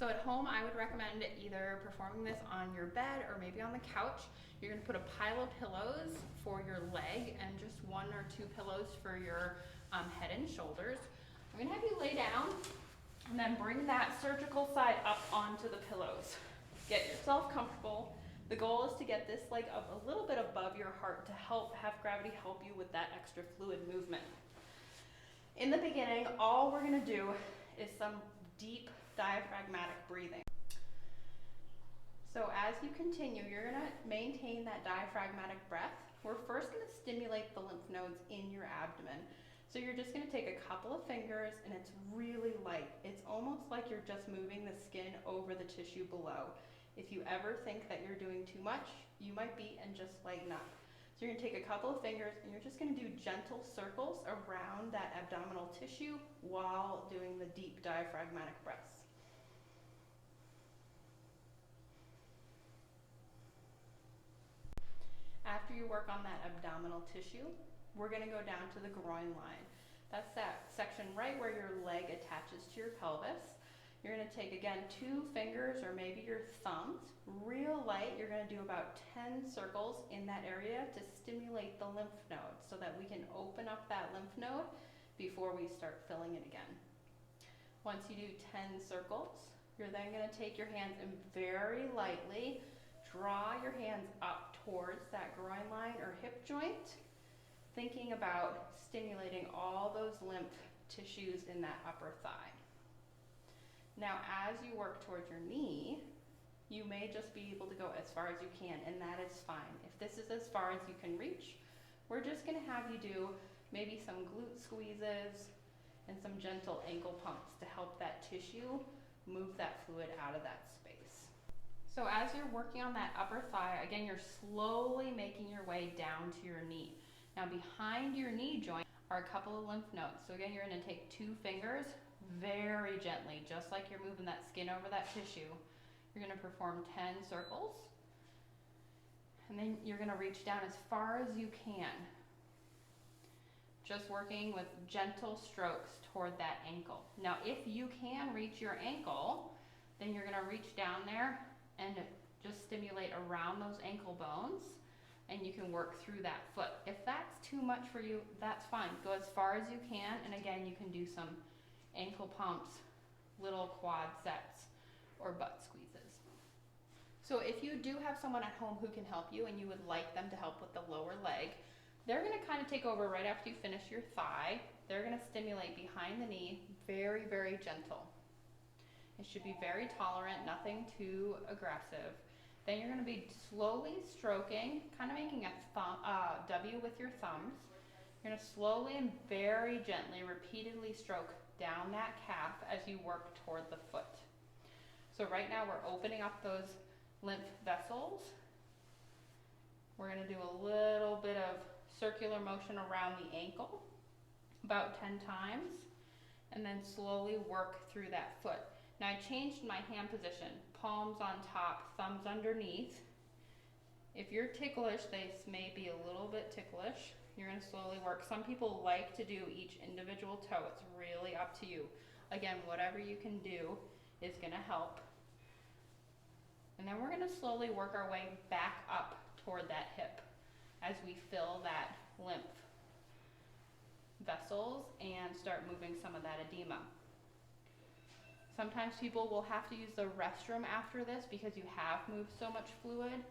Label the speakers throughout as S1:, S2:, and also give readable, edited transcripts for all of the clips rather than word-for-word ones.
S1: So at home, I would recommend either performing this on your bed or maybe on the couch. You're gonna put a pile of pillows for your leg and just 1 or 2 pillows for your head and shoulders. I'm gonna have you lay down and then bring that surgical side up onto the pillows. Get yourself comfortable. The goal is to get this leg up a little bit above your heart to help have gravity help you with that extra fluid movement. In the beginning, all we're gonna do is some deep diaphragmatic breathing. So as you continue, you're gonna maintain that diaphragmatic breath. We're first gonna stimulate the lymph nodes in your abdomen. So you're just gonna take a couple of fingers and it's really light. It's almost like you're just moving the skin over the tissue below. If you ever think that you're doing too much, you might be, and just lighten up. So you're gonna take a couple of fingers and you're just gonna do gentle circles around that abdominal tissue while doing the deep diaphragmatic breaths. After you work on that abdominal tissue, we're gonna go down to the groin line. That's that section right where your leg attaches to your pelvis. You're gonna take, again, 2 fingers or maybe your thumbs, real light. You're gonna do about 10 circles in that area to stimulate the lymph nodes so that we can open up that lymph node before we start filling it again. Once you do 10 circles, you're then gonna take your hands and very lightly draw your hands up towards that groin line or hip joint, thinking about stimulating all those lymph tissues in that upper thigh. Now, as you work towards your knee, you may just be able to go as far as you can, and that is fine. If this is as far as you can reach, we're just gonna have you do maybe some glute squeezes and some gentle ankle pumps to help that tissue move that fluid out of that space. So as you're working on that upper thigh, again, you're slowly making your way down to your knee. Now, behind your knee joint are a couple of lymph nodes. So again, you're gonna take 2 fingers, very gently, just like you're moving that skin over that tissue. You're gonna perform 10 circles, and then you're gonna reach down as far as you can, just working with gentle strokes toward that ankle. Now, if you can reach your ankle, then you're gonna reach down there and just stimulate around those ankle bones, and you can work through that foot. If that's too much for you, that's fine. Go as far as you can, and again, you can do some ankle pumps, little quad sets, or butt squeezes. So if you do have someone at home who can help you and you would like them to help with the lower leg, they're gonna kind of take over right after you finish your thigh. They're gonna stimulate behind the knee, very, very gentle. It should be very tolerant, nothing too aggressive. Then you're gonna be slowly stroking, kind of making a W with your thumbs. You're gonna slowly and very gently, repeatedly stroke down that calf as you work toward the foot. So right now we're opening up those lymph vessels. We're gonna do a little bit of circular motion around the ankle, about 10 times, and then slowly work through that foot. Now I changed my hand position, palms on top, thumbs underneath. If you're ticklish, this may be a little bit ticklish. You're gonna slowly work. Some people like to do each individual toe. It's really up to you. Again, whatever you can do is gonna help. And then we're gonna slowly work our way back up toward that hip as we fill that lymph vessels and start moving some of that edema. Sometimes people will have to use the restroom after this because you have moved so much fluid.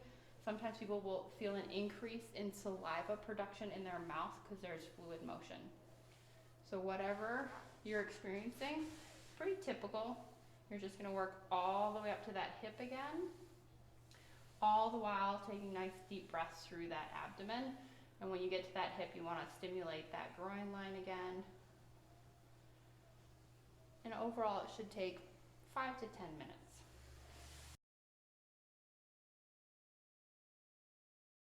S1: Sometimes people will feel an increase in saliva production in their mouth because there's fluid motion. So whatever you're experiencing, pretty typical. You're just gonna work all the way up to that hip again, all the while taking nice deep breaths through that abdomen. And when you get to that hip, you wanna stimulate that groin line again. And overall, it should take 5 to 10 minutes.